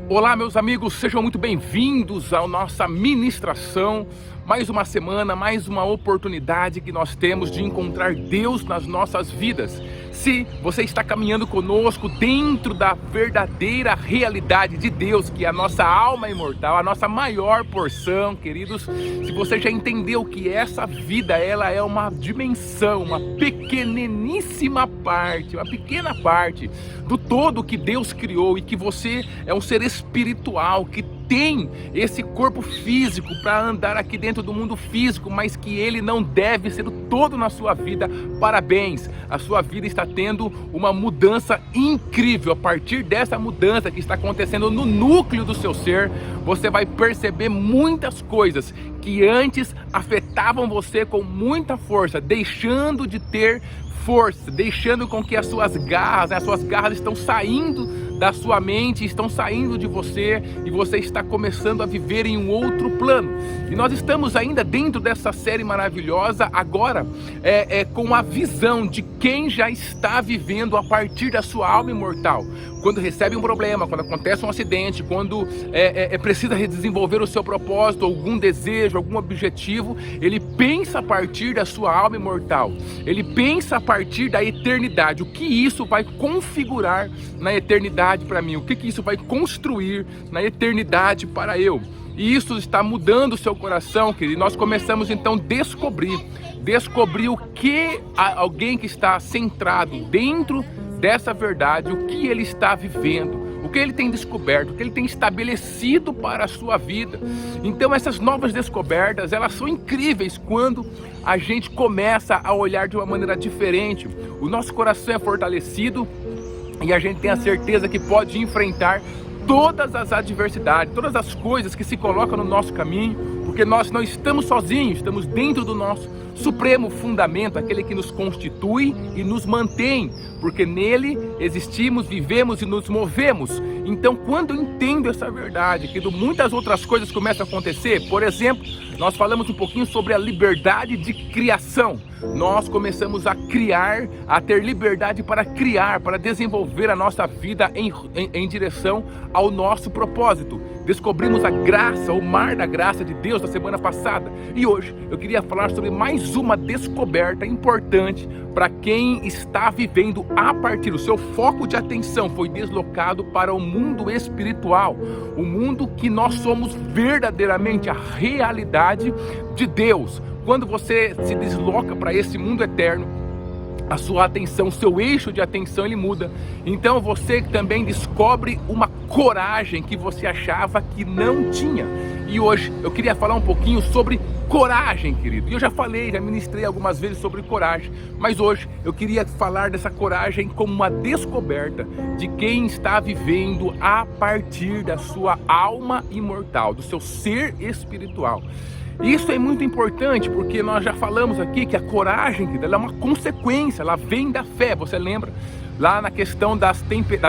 Olá, meus amigos, sejam muito bem-vindos à nossa ministração. Mais uma semana, mais uma oportunidade que nós temos de encontrar Deus nas nossas vidas. Se você está caminhando conosco dentro da verdadeira realidade de Deus, que é a nossa alma imortal, a nossa maior porção, queridos, se você já entendeu que essa vida, ela é uma dimensão, uma pequeníssima parte, uma pequena parte do todo que Deus criou, e que você é um ser espiritual, que tem esse corpo físico para andar aqui dentro do mundo físico, mas que ele não deve ser o todo na sua vida. Parabéns, a sua vida está tendo uma mudança incrível. A partir dessa mudança que está acontecendo no núcleo do seu ser, você vai perceber muitas coisas que antes afetavam você com muita força, deixando de ter força, deixando com que as suas garras estão saindo da sua mente, estão saindo de você, e você está começando a viver em um outro plano. E nós estamos ainda dentro dessa série maravilhosa, agora com a visão de quem já está vivendo a partir da sua alma imortal. Quando recebe um problema, quando acontece um acidente, quando precisa redesenvolver o seu propósito, algum desejo, algum objetivo, ele pensa a partir da sua alma imortal, ele pensa a partir da eternidade. O que isso vai configurar na eternidade para mim? O que isso vai construir na eternidade para eu? E isso está mudando o seu coração, querido. E nós começamos então a descobrir o que alguém que está centrado dentro dessa verdade, o que ele está vivendo, o que ele tem descoberto, o que ele tem estabelecido para a sua vida. Então essas novas descobertas, elas são incríveis quando a gente começa a olhar de uma maneira diferente. O nosso coração é fortalecido e a gente tem a certeza que pode enfrentar todas as adversidades, todas as coisas que se colocam no nosso caminho, porque nós não estamos sozinhos, estamos dentro do nosso supremo fundamento, aquele que nos constitui e nos mantém, porque nele existimos, vivemos e nos movemos. Então, quando eu entendo essa verdade, que muitas outras coisas começam a acontecer. Por exemplo, nós falamos um pouquinho sobre a liberdade de criação. Nós começamos a criar, a ter liberdade para criar, para desenvolver a nossa vida em direção ao nosso propósito. Descobrimos a graça, o mar da graça de Deus na semana passada. E hoje eu queria falar sobre mais uma descoberta importante para quem está vivendo a partir. O seu foco de atenção foi deslocado para o mundo espiritual, o mundo que nós somos verdadeiramente, a realidade de Deus. Quando você se desloca para esse mundo eterno, a sua atenção, o seu eixo de atenção, ele muda. Então você também descobre uma coragem que você achava que não tinha. E hoje eu queria falar um pouquinho sobre coragem, querido. E eu já ministrei algumas vezes sobre coragem, mas hoje eu queria falar dessa coragem como uma descoberta de quem está vivendo a partir da sua alma imortal, do seu ser espiritual. Isso é muito importante, porque nós já falamos aqui que a coragem, ela é uma consequência, ela vem da fé. Você lembra lá na questão da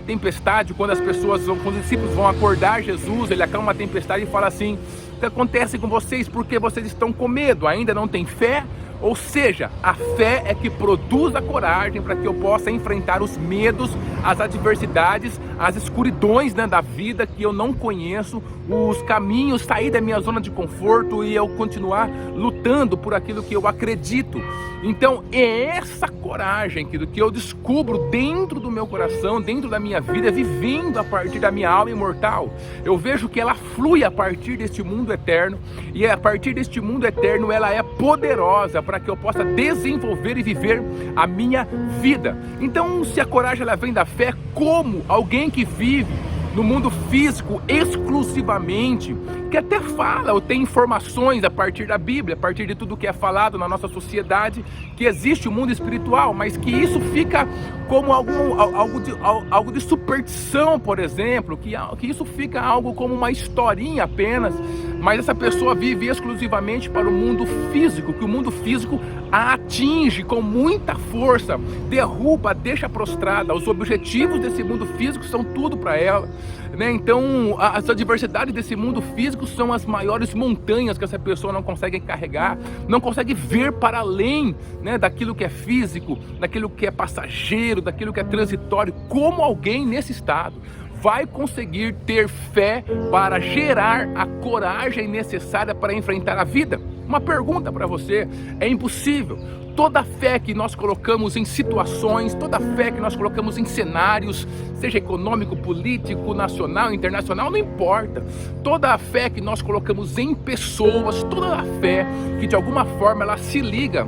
tempestade, quando os discípulos vão acordar Jesus, ele acalma a tempestade e fala assim: o que acontece com vocês? Porque vocês estão com medo? Ainda não têm fé? Ou seja, a fé é que produz a coragem para que eu possa enfrentar os medos, as adversidades, as escuridões, né, da vida que eu não conheço, os caminhos, sair da minha zona de conforto e eu continuar lutando por aquilo que eu acredito. Então é essa coragem que eu descubro dentro do meu coração, dentro da minha vida, vivendo a partir da minha alma imortal. Eu vejo que ela flui a partir deste mundo eterno, e a partir deste mundo eterno ela é poderosa para que eu possa desenvolver e viver a minha vida. Então, se a coragem ela vem da fé, como alguém que vive no mundo físico exclusivamente, que até fala ou tem informações a partir da Bíblia, a partir de tudo que é falado na nossa sociedade, que existe o mundo espiritual, mas que isso fica como algo de superstição, por exemplo, que isso fica algo como uma historinha apenas, mas essa pessoa vive exclusivamente para o mundo físico, que o mundo físico a atinge com muita força, derruba, deixa prostrada. Os objetivos desse mundo físico são tudo para ela, né? Então as adversidades desse mundo físico são as maiores montanhas que essa pessoa não consegue carregar, não consegue ver para além, né, daquilo que é físico, daquilo que é passageiro, daquilo que é transitório. Como alguém nesse estado vai conseguir ter fé para gerar a coragem necessária para enfrentar a vida? Uma pergunta para você: é impossível. Toda fé que nós colocamos em situações, toda fé que nós colocamos em cenários, seja econômico, político, nacional, internacional, não importa. Toda a fé que nós colocamos em pessoas, toda a fé que de alguma forma ela se liga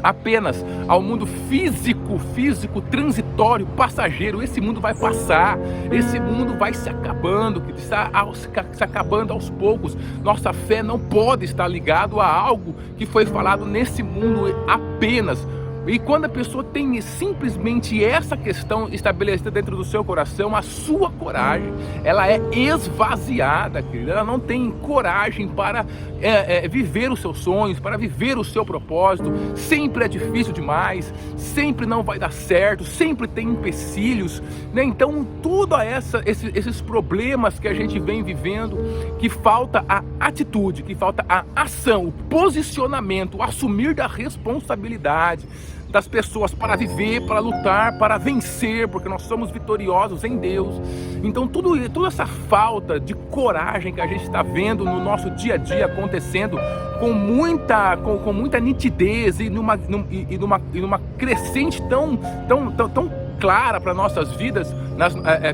apenas ao mundo físico, transitório, passageiro. Esse mundo vai passar, esse mundo vai se acabando, que está se acabando aos poucos. Nossa fé não pode estar ligado a algo que foi falado nesse mundo apenas. E quando a pessoa tem simplesmente essa questão estabelecida dentro do seu coração, a sua coragem, ela é esvaziada, querida. Ela não tem coragem para viver os seus sonhos, para viver o seu propósito. Sempre é difícil demais, sempre não vai dar certo, sempre tem empecilhos, né? Então, tudo esses problemas que a gente vem vivendo, que falta a atitude, que falta a ação, o posicionamento, o assumir da responsabilidade das pessoas para viver, para lutar, para vencer, porque nós somos vitoriosos em Deus. Então toda essa falta de coragem que a gente está vendo no nosso dia a dia acontecendo com muita nitidez e numa crescente tão clara para nossas vidas,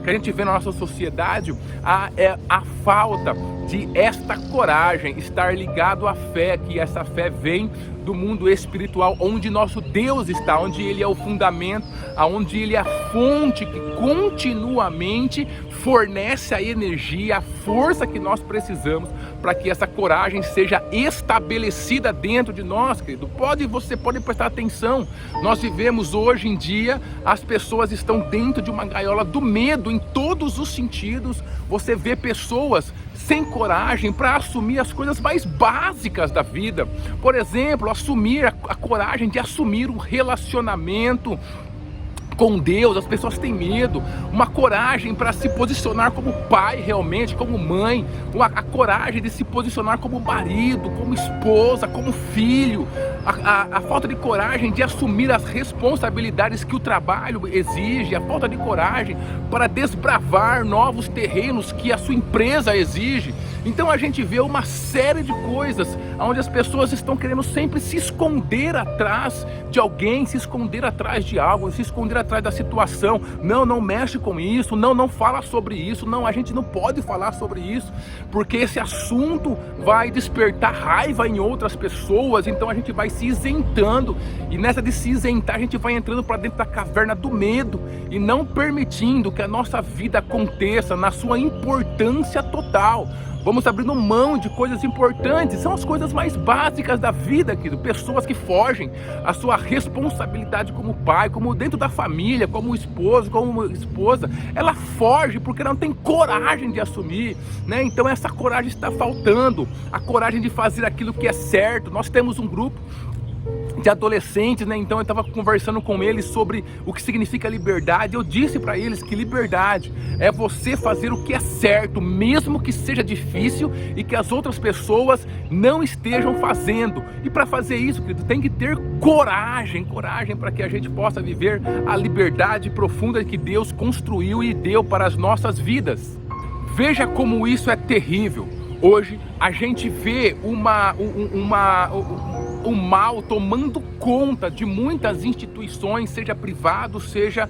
que a gente vê na nossa sociedade, a falta de esta coragem, estar ligado à fé, que essa fé vem do mundo espiritual, onde nosso Deus está, onde Ele é o fundamento, onde Ele é a fonte que continuamente fornece a energia, a força que nós precisamos para que essa coragem seja estabelecida dentro de nós, querido. Você pode prestar atenção, nós vivemos hoje em dia, as pessoas estão dentro de uma gaiola do medo em todos os sentidos. Você vê pessoas sem coragem para assumir as coisas mais básicas da vida. Por exemplo, assumir a coragem de assumir um relacionamento com Deus. As pessoas têm medo. Uma coragem para se posicionar como pai, realmente, como mãe. A coragem de se posicionar como marido, como esposa, como filho. A falta de coragem de assumir as responsabilidades que o trabalho exige. A falta de coragem para desbravar novos terrenos que a sua empresa exige. Então a gente vê uma série de coisas onde as pessoas estão querendo sempre se esconder atrás de alguém, se esconder atrás de algo, se esconder atrás da situação. Não mexe com isso, não fala sobre isso, a gente não pode falar sobre isso, porque esse assunto vai despertar raiva em outras pessoas. Então a gente vai se isentando, e nessa de se isentar a gente vai entrando para dentro da caverna do medo e não permitindo que a nossa vida aconteça na sua importância total. Vamos abrindo mão de coisas importantes, são as coisas mais básicas da vida, querido. Pessoas que fogem a sua responsabilidade como pai, como dentro da família, como esposo, como esposa, ela foge porque não tem coragem de assumir, né? Então essa coragem está faltando, a coragem de fazer aquilo que é certo. Nós temos um grupo de adolescentes, né? Então eu estava conversando com eles sobre o que significa liberdade. Eu disse para eles que liberdade é você fazer o que é certo, mesmo que seja difícil e que as outras pessoas não estejam fazendo. E para fazer isso, querido, tem que ter coragem para que a gente possa viver a liberdade profunda que Deus construiu e deu para as nossas vidas. Veja como isso é terrível. Hoje a gente vê o mal tomando conta de muitas instituições, seja privado, seja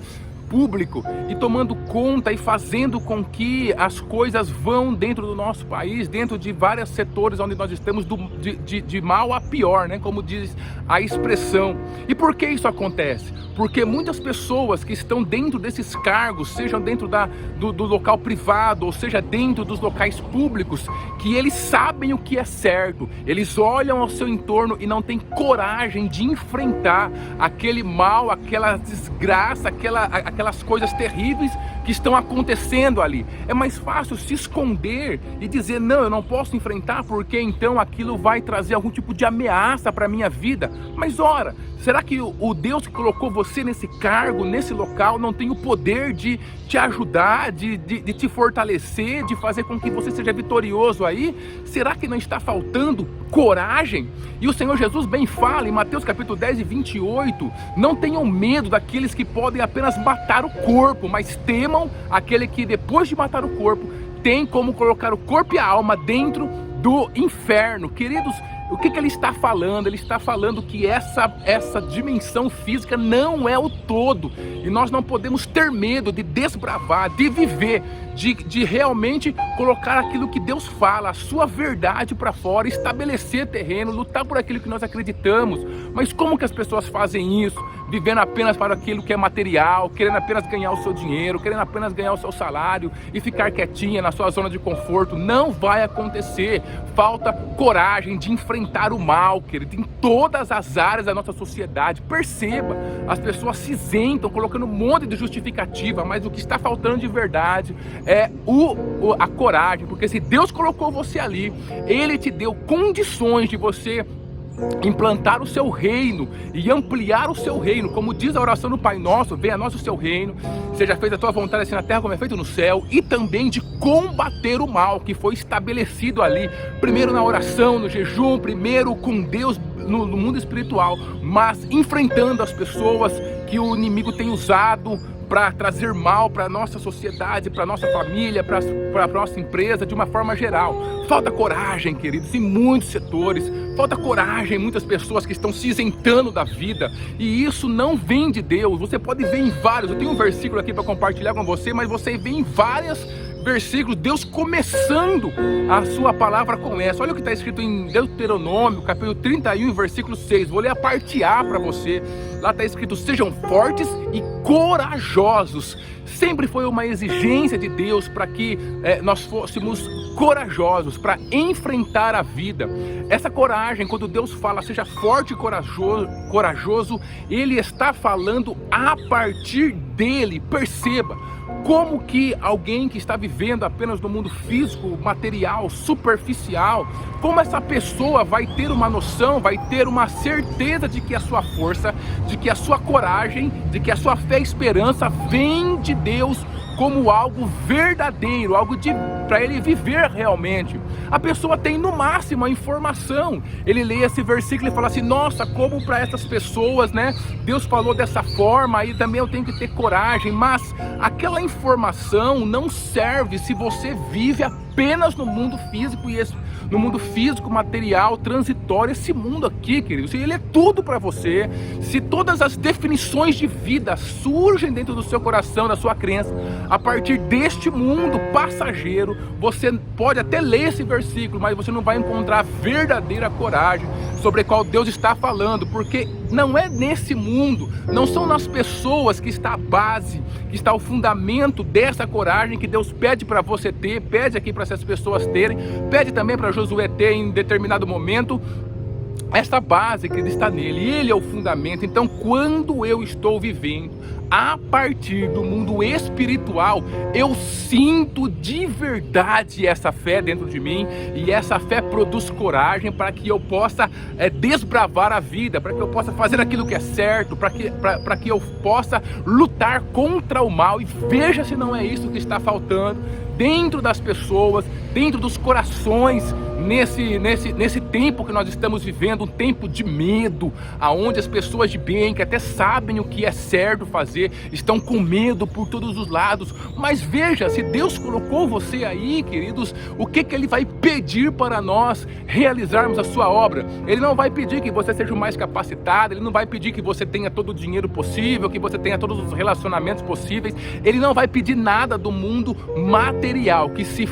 público, e tomando conta e fazendo com que as coisas vão dentro do nosso país, dentro de vários setores onde nós estamos de mal a pior, né? Como diz a expressão. E por que isso acontece? Porque muitas pessoas que estão dentro desses cargos, sejam dentro do local privado, ou seja dentro dos locais públicos, que eles sabem o que é certo, eles olham ao seu entorno e não têm coragem de enfrentar aquele mal, aquela desgraça, aquelas coisas terríveis que estão acontecendo ali. É mais fácil se esconder e dizer: não, eu não posso enfrentar porque então aquilo vai trazer algum tipo de ameaça para a minha vida. Mas ora, será que o Deus que colocou você nesse cargo, nesse local, não tem o poder de te ajudar, de te fortalecer, de fazer com que você seja vitorioso aí? Será que não está faltando coragem? E o Senhor Jesus bem fala em Mateus capítulo 10 e 28, não tenham medo daqueles que podem apenas matar o corpo, mas temam não aquele que depois de matar o corpo, tem como colocar o corpo e a alma dentro do inferno. Queridos, o que ele está falando? Ele está falando que essa dimensão física não é o todo. E nós não podemos ter medo de desbravar, de viver, de realmente colocar aquilo que Deus fala, a sua verdade para fora, estabelecer terreno, lutar por aquilo que nós acreditamos. Mas como que as pessoas fazem isso? Vivendo apenas para aquilo que é material, querendo apenas ganhar o seu dinheiro, querendo apenas ganhar o seu salário e ficar quietinha na sua zona de conforto. Não vai acontecer. Falta coragem de enfrentar o mal, querido, em todas as áreas da nossa sociedade. Perceba, as pessoas se isentam colocando um monte de justificativa, mas o que está faltando de verdade é a coragem, porque se Deus colocou você ali, Ele te deu condições de você implantar o seu reino e ampliar o seu reino, como diz a oração do Pai Nosso: venha a nós o seu reino, seja feita a tua vontade assim na terra como é feito no céu, e também de combater o mal que foi estabelecido ali, primeiro na oração, no jejum, primeiro com Deus no mundo espiritual, mas enfrentando as pessoas que o inimigo tem usado para trazer mal para a nossa sociedade, para a nossa família, para a nossa empresa, de uma forma geral. Falta coragem, queridos, em muitos setores. Falta coragem em muitas pessoas que estão se isentando da vida. E isso não vem de Deus. Você pode ver em vários. Eu tenho um versículo aqui para compartilhar com você, mas você vê em várias versículos Deus começando a sua palavra com essa. Olha o que está escrito em Deuteronômio, capítulo 31, versículo 6. Vou ler a parte A para você. Lá está escrito: sejam fortes e corajosos. Sempre foi uma exigência de Deus para que nós fôssemos corajosos, para enfrentar a vida. Essa coragem, quando Deus fala seja forte e corajoso, Ele está falando a partir dele. Perceba como que alguém que está vivendo apenas no mundo físico, material, superficial, como essa pessoa vai ter uma noção, vai ter uma certeza de que a sua força, de que a sua coragem, de que a sua fé e esperança vem de Deus como algo verdadeiro, algo para ele viver realmente. A pessoa tem no máximo a informação. Ele lê esse versículo e fala assim: nossa, como para essas pessoas, né? Deus falou dessa forma, aí também eu tenho que ter coragem. Mas aquela informação não serve se você vive apenas no mundo físico no mundo físico, material, transitório. Esse mundo aqui, queridos, ele é tudo para você. Se todas as definições de vida surgem dentro do seu coração, da sua crença, a partir deste mundo passageiro, você pode até ler esse versículo, mas você não vai encontrar a verdadeira coragem sobre a qual Deus está falando, porque não é nesse mundo, não são nas pessoas que está a base, que está o fundamento dessa coragem que Deus pede para você ter, pede aqui para essas pessoas terem, pede também para Josué ter em determinado momento. Essa base que está nele, ele é o fundamento. Então, quando eu estou vivendo a partir do mundo espiritual, eu sinto de verdade essa fé dentro de mim, e essa fé produz coragem para que eu possa desbravar a vida, para que eu possa fazer aquilo que é certo, para que eu possa lutar contra o mal. E veja se não é isso que está faltando dentro das pessoas, dentro dos corações, nesse tempo que nós estamos vivendo, um tempo de medo, aonde as pessoas de bem, que até sabem o que é certo fazer, estão com medo por todos os lados. Mas veja, se Deus colocou você aí, queridos, o que Ele vai pedir para nós realizarmos a sua obra? Ele não vai pedir que você seja o mais capacitado, Ele não vai pedir que você tenha todo o dinheiro possível, que você tenha todos os relacionamentos possíveis. Ele não vai pedir nada do mundo material, que se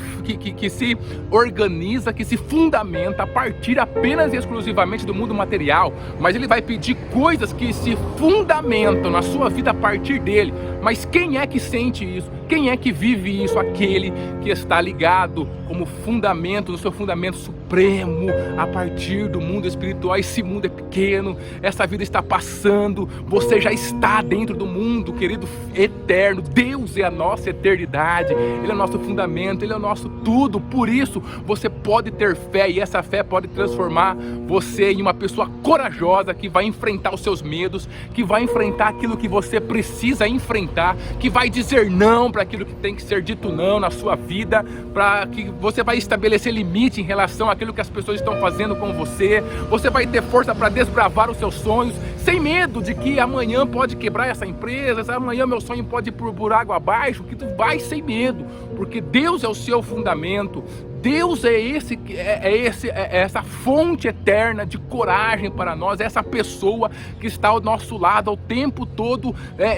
organiza, que se fundamenta a partir apenas e exclusivamente do mundo material, mas Ele vai pedir coisas que se fundamentam na sua vida a partir dele. Mas quem é que sente isso? Quem é que vive isso? Aquele que está ligado como fundamento, no seu fundamento supremo, a partir do mundo espiritual. Esse mundo é pequeno, essa vida está passando, você já está dentro do mundo, querido, eterno. Deus é a nossa eternidade, Ele é o nosso fundamento, Ele é o nosso tudo. Por isso, você pode ter fé, e essa fé pode transformar você em uma pessoa corajosa, que vai enfrentar os seus medos, que vai enfrentar aquilo que você precisa enfrentar, que vai dizer não para aquilo que tem que ser dito não na sua vida, para que você vai estabelecer limite em relação àquilo que as pessoas estão fazendo com você. Você vai ter força para desbravar os seus sonhos, sem medo de que amanhã pode quebrar essa empresa, amanhã meu sonho pode ir por água abaixo, que tu vai sem medo, porque Deus é o seu fundamento. Deus é essa fonte eterna de coragem para nós, é essa pessoa que está ao nosso lado ao tempo todo,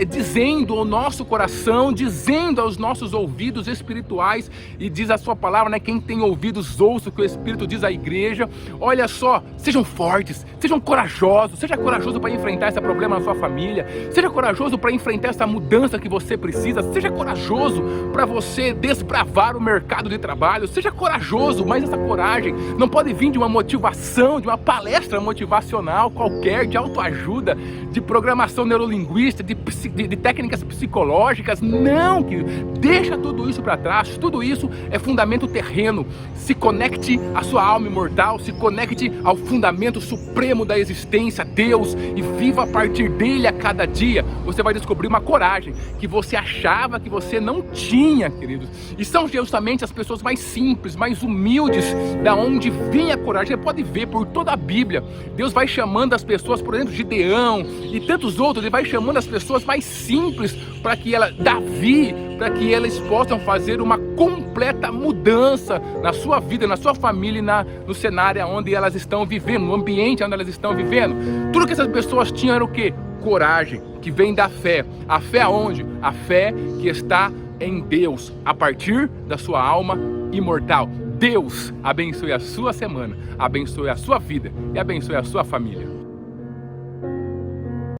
dizendo ao nosso coração, dizendo aos nossos ouvidos espirituais, e diz a sua palavra, né? Quem tem ouvidos ouça o que o Espírito diz à igreja. Olha só, sejam fortes, sejam corajosos, seja corajoso para enfrentar esse problema na sua família, seja corajoso para enfrentar essa mudança que você precisa, seja corajoso para você desbravar o mercado de trabalho, seja corajoso, mas essa coragem não pode vir de uma motivação, de uma palestra motivacional qualquer, de autoajuda, de programação neurolinguística, de técnicas psicológicas. Não, querido, deixa tudo isso para trás. Tudo isso é fundamento terreno. Se conecte à sua alma imortal, se conecte ao fundamento supremo da existência, Deus, e viva a partir dele a cada dia. Você vai descobrir uma coragem que você achava que você não tinha, queridos. E são justamente as pessoas mais simples, mais humildes, da onde vem a coragem. Você pode ver por toda a Bíblia, Deus vai chamando as pessoas, por exemplo, Gideão e tantos outros, Ele vai chamando as pessoas mais simples para que Davi, para que eles possam fazer uma completa mudança na sua vida, na sua família e no cenário onde elas estão vivendo, no ambiente onde elas estão vivendo. Tudo que essas pessoas tinham era o quê? Coragem, que vem da fé. A fé aonde? A fé que está em Deus, a partir da sua alma imortal. Deus abençoe a sua semana, abençoe a sua vida e abençoe a sua família.